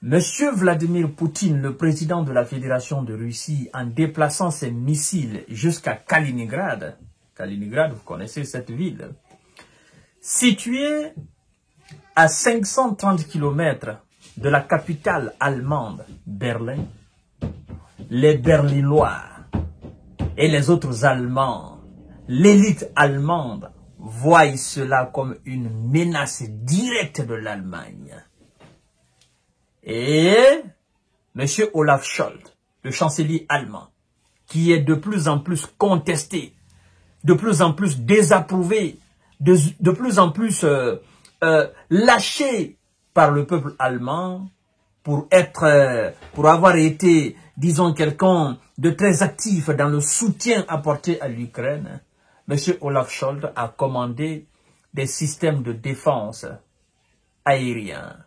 Monsieur Vladimir Poutine, le président de la Fédération de Russie, en déplaçant ses missiles jusqu'à Kaliningrad, Kaliningrad, vous connaissez cette ville, située à 530 km de la capitale allemande, Berlin, les Berlinois et les autres Allemands, l'élite allemande, voient cela comme une menace directe de l'Allemagne. Et M. Olaf Scholz, le chancelier allemand, qui est de plus en plus contesté, de plus en plus désapprouvé, de plus en plus lâché par le peuple allemand pour avoir été, disons, quelqu'un de très actif dans le soutien apporté à l'Ukraine. M. Olaf Scholz a commandé des systèmes de défense aériens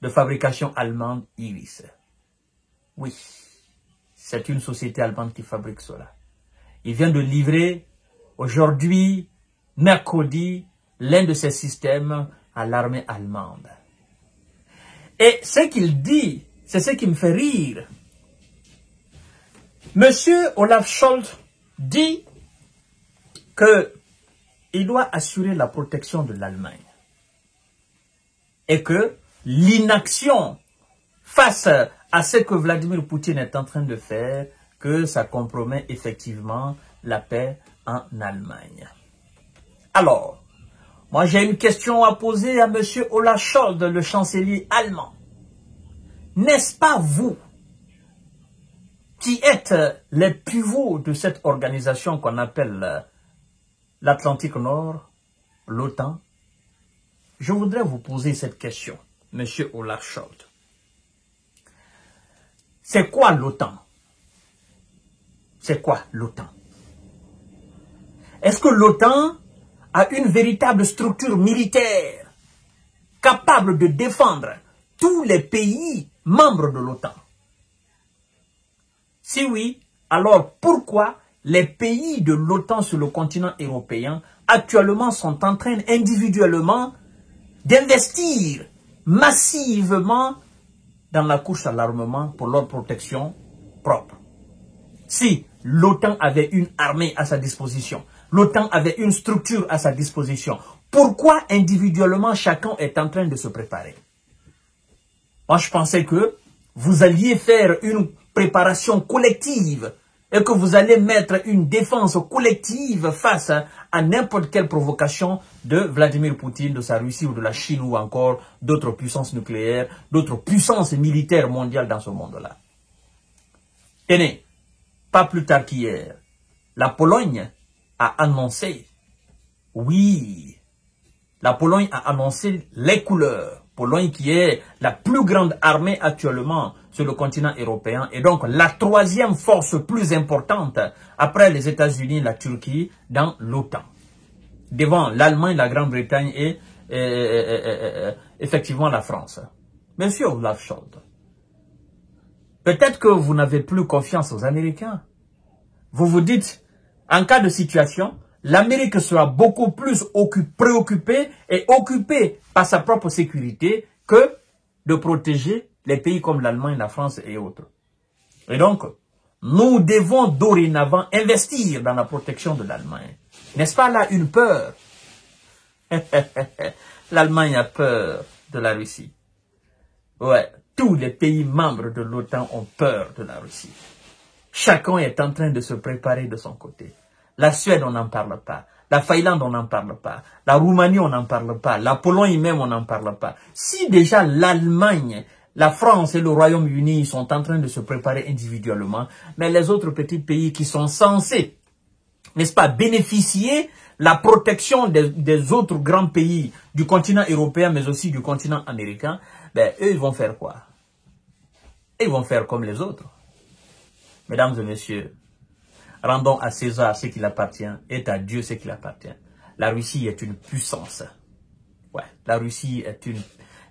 de fabrication allemande Iris. Oui, c'est une société allemande qui fabrique cela. Il vient de livrer aujourd'hui, mercredi, l'un de ces systèmes à l'armée allemande. Et ce qu'il dit, c'est ce qui me fait rire. Monsieur Olaf Scholz dit qu'il doit assurer la protection de l'Allemagne. Et que l'inaction face à ce que Vladimir Poutine est en train de faire, que ça compromet effectivement la paix en Allemagne. Alors, moi j'ai une question à poser à M. Olaf Scholz, le chancelier allemand. N'est-ce pas vous qui êtes les pivots de cette organisation qu'on appelle l'Atlantique Nord, l'OTAN? Je voudrais vous poser cette question. Monsieur Olaf Scholz. C'est quoi l'OTAN? C'est quoi l'OTAN? Est-ce que l'OTAN a une véritable structure militaire capable de défendre tous les pays membres de l'OTAN? Si oui, alors pourquoi les pays de l'OTAN sur le continent européen actuellement sont en train individuellement d'investir massivement dans la course à l'armement pour leur protection propre? Si l'OTAN avait une armée à sa disposition, l'OTAN avait une structure à sa disposition, pourquoi individuellement chacun est en train de se préparer? Moi, je pensais que vous alliez faire une préparation collective et que vous allez mettre une défense collective face à n'importe quelle provocation de Vladimir Poutine, de sa Russie ou de la Chine ou encore d'autres puissances nucléaires, d'autres puissances militaires mondiales dans ce monde-là. Tenez, pas plus tard qu'hier, la Pologne a annoncé, oui, la Pologne a annoncé les couleurs. Pologne qui est la plus grande armée actuellement sur le continent européen et donc la troisième force plus importante après les États-Unis et la Turquie dans l'OTAN. Devant l'Allemagne, la Grande-Bretagne et effectivement la France. Monsieur Olaf Scholz, peut-être que vous n'avez plus confiance aux Américains. Vous vous dites, en cas de situation, l'Amérique sera beaucoup plus préoccupée et occupée par sa propre sécurité que de protéger les pays comme l'Allemagne, la France et autres. Et donc, nous devons dorénavant investir dans la protection de l'Allemagne. N'est-ce pas là une peur? L'Allemagne a peur de la Russie. Ouais, tous les pays membres de l'OTAN ont peur de la Russie. Chacun est en train de se préparer de son côté. La Suède, on n'en parle pas. La Finlande, on n'en parle pas. La Roumanie, on n'en parle pas. La Pologne même, on n'en parle pas. Si déjà l'Allemagne, la France et le Royaume-Uni sont en train de se préparer individuellement, mais les autres petits pays qui sont censés, n'est-ce pas, bénéficier la protection des autres grands pays du continent européen, mais aussi du continent américain, ben, eux, ils vont faire quoi? Ils vont faire comme les autres. Mesdames et messieurs, rendons à César ce qui appartient et à Dieu ce qui appartient. La Russie est une puissance. Ouais, la Russie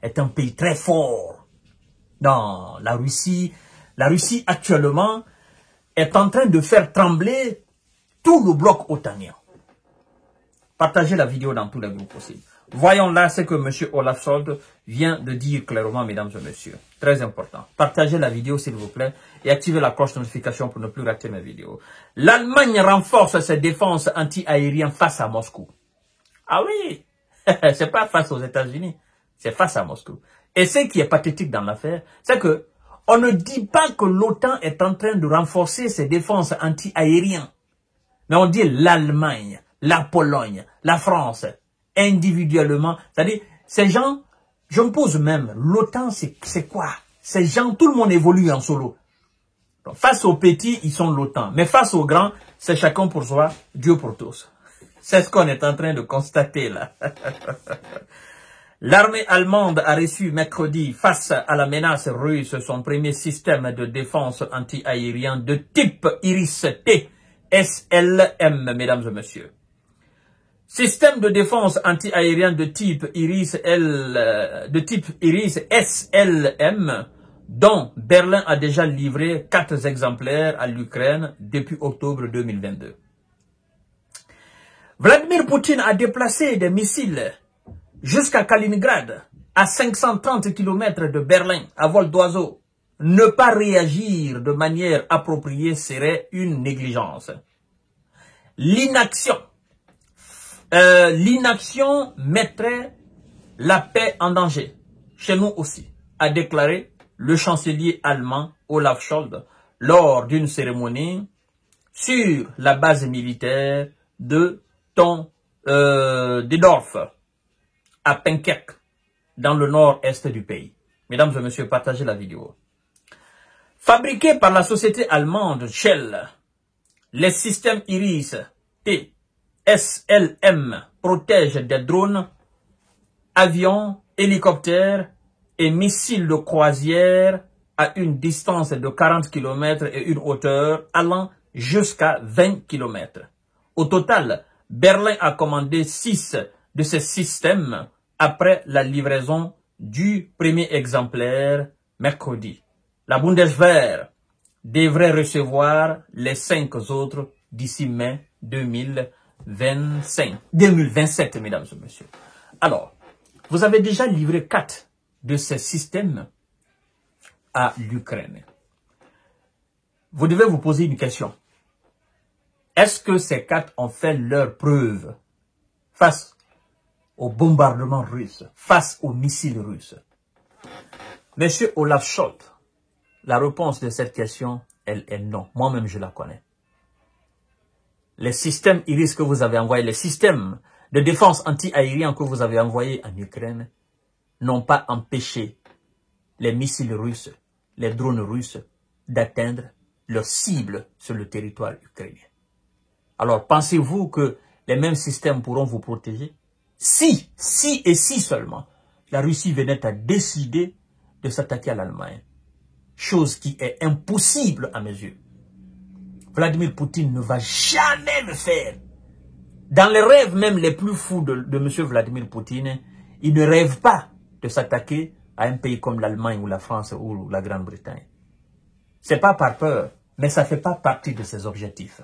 est un pays très fort. Non, la Russie actuellement est en train de faire trembler tout le bloc otanien. Partagez la vidéo dans tous les groupes possibles. Voyons là ce que M. Olaf Scholz vient de dire clairement, mesdames et messieurs. Très important. Partagez la vidéo, s'il vous plaît, et activez la cloche de notification pour ne plus rater mes vidéos. L'Allemagne renforce ses défenses anti-aériennes face à Moscou. Ah oui, c'est pas face aux États-Unis, c'est face à Moscou. Et ce qui est pathétique dans l'affaire, c'est que on ne dit pas que l'OTAN est en train de renforcer ses défenses anti-aériennes. Mais on dit l'Allemagne, la Pologne, la France, individuellement. C'est-à-dire, ces gens, je me pose même, l'OTAN, c'est quoi? Ces gens, tout le monde évolue en solo. Donc, face aux petits, ils sont l'OTAN. Mais face aux grands, c'est chacun pour soi, Dieu pour tous. C'est ce qu'on est en train de constater là. L'armée allemande a reçu mercredi, face à la menace russe, son premier système de défense anti-aérien de type Iris-T, SLM, mesdames et messieurs. Système de défense anti-aérien de type Iris-SLM, dont Berlin a déjà livré 4 exemplaires à l'Ukraine depuis octobre 2022. Vladimir Poutine a déplacé des missiles jusqu'à Kaliningrad, à 530 km de Berlin, à vol d'oiseau. Ne pas réagir de manière appropriée serait une négligence. L'inaction mettrait la paix en danger, chez nous aussi, a déclaré le chancelier allemand Olaf Scholz lors d'une cérémonie sur la base militaire de Dedorf, à Penkerk, dans le nord-est du pays. Mesdames et messieurs, partagez la vidéo. Fabriqués par la société allemande Shell, les systèmes Iris-T, SLM protègent des drones, avions, hélicoptères et missiles de croisière à une distance de 40 km et une hauteur allant jusqu'à 20 km. Au total, Berlin a commandé 6 de ces systèmes après la livraison du premier exemplaire mercredi. La Bundeswehr devrait recevoir les 5 autres d'ici mai 2027, mesdames et messieurs. Alors, vous avez déjà livré 4 de ces systèmes à l'Ukraine. Vous devez vous poser une question. Est-ce que ces 4 ont fait leur preuve face au bombardement russe, face aux missiles russes? Monsieur Olaf Scholz, la réponse de cette question, elle est non. Moi-même, je la connais. Les systèmes Iris que vous avez envoyés, les systèmes de défense anti-aérien que vous avez envoyés en Ukraine, n'ont pas empêché les missiles russes, les drones russes, d'atteindre leurs cibles sur le territoire ukrainien. Alors, pensez-vous que les mêmes systèmes pourront vous protéger? Si seulement, la Russie venait à décider de s'attaquer à l'Allemagne. Chose qui est impossible à mes yeux. Vladimir Poutine ne va jamais le faire. Dans les rêves même les plus fous de M. Vladimir Poutine, il ne rêve pas de s'attaquer à un pays comme l'Allemagne ou la France ou la Grande-Bretagne. C'est pas par peur, mais ça fait pas partie de ses objectifs.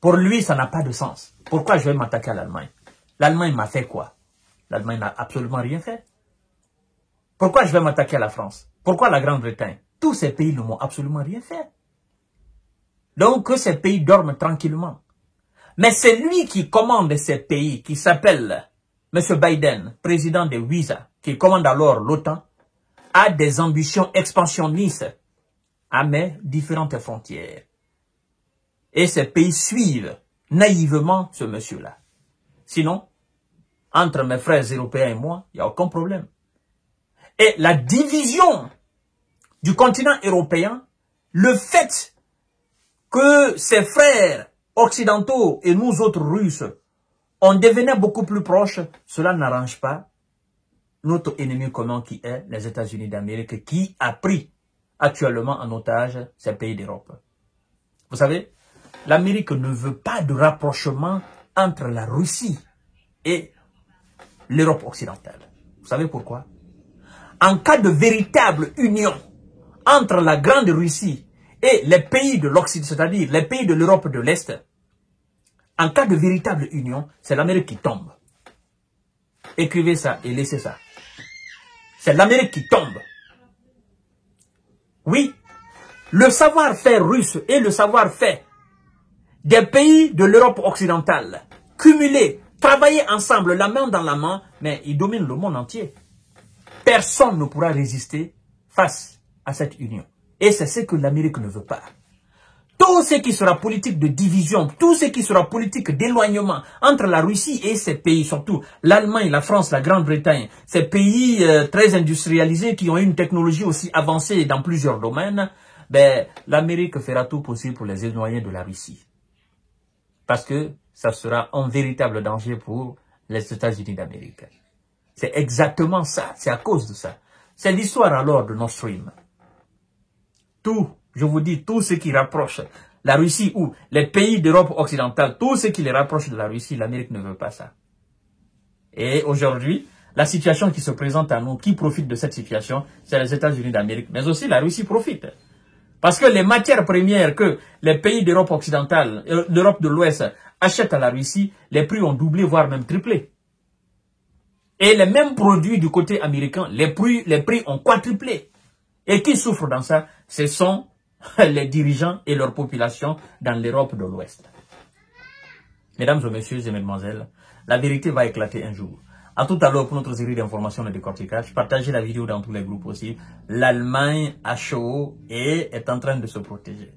Pour lui, ça n'a pas de sens. Pourquoi je vais m'attaquer à l'Allemagne? L'Allemagne m'a fait quoi? L'Allemagne n'a absolument rien fait. Pourquoi je vais m'attaquer à la France? Pourquoi la Grande-Bretagne? Tous ces pays ne m'ont absolument rien fait. Donc que ces pays dorment tranquillement. Mais c'est lui qui commande ces pays, qui s'appelle M. Biden, président de WISA, qui commande alors l'OTAN, a des ambitions expansionnistes à mes différentes frontières. Et ces pays suivent naïvement ce monsieur-là. Sinon, entre mes frères européens et moi, il n'y a aucun problème. Et la division du continent européen, le fait que ses frères occidentaux et nous autres Russes, on devenait beaucoup plus proches, cela n'arrange pas notre ennemi commun qui est les États-Unis d'Amérique, qui a pris actuellement en otage ces pays d'Europe. Vous savez, l'Amérique ne veut pas de rapprochement entre la Russie et l'Europe occidentale. Vous savez pourquoi? En cas de véritable union entre la Grande Russie et les pays de l'Occident, c'est-à-dire les pays de l'Europe de l'Est, en cas de véritable union, c'est l'Amérique qui tombe. écrivez ça et laissez ça. C'est l'Amérique qui tombe. Oui, le savoir-faire russe et le savoir-faire des pays de l'Europe occidentale, cumulés, travailler ensemble, la main dans la main, mais ils dominent le monde entier. Personne ne pourra résister face à cette union. Et c'est ce que l'Amérique ne veut pas. Tout ce qui sera politique de division, tout ce qui sera politique d'éloignement entre la Russie et ces pays, surtout l'Allemagne, la France, la Grande-Bretagne, ces pays très industrialisés qui ont une technologie aussi avancée dans plusieurs domaines, ben, l'Amérique fera tout possible pour les éloigner de la Russie. Parce que ça sera un véritable danger pour les États-Unis d'Amérique. C'est exactement ça, c'est à cause de ça. C'est l'histoire alors de Nord Stream. Tout, je vous dis, tout ce qui rapproche la Russie ou les pays d'Europe occidentale, tout ce qui les rapproche de la Russie, l'Amérique ne veut pas ça. Et aujourd'hui, la situation qui se présente à nous, qui profite de cette situation, c'est les États-Unis d'Amérique, mais aussi la Russie profite. Parce que les matières premières que les pays d'Europe occidentale, d'Europe de l'Ouest achètent à la Russie, les prix ont doublé, voire même triplé. Et les mêmes produits du côté américain, les prix ont quadruplé. Et qui souffrent dans ça? Ce sont les dirigeants et leur population dans l'Europe de l'Ouest. Mesdames et messieurs et mesdemoiselles, la vérité va éclater un jour. À tout à l'heure pour notre série d'informations et de décortiquage. Partagez la vidéo dans tous les groupes aussi. L'Allemagne a chaud et est en train de se protéger.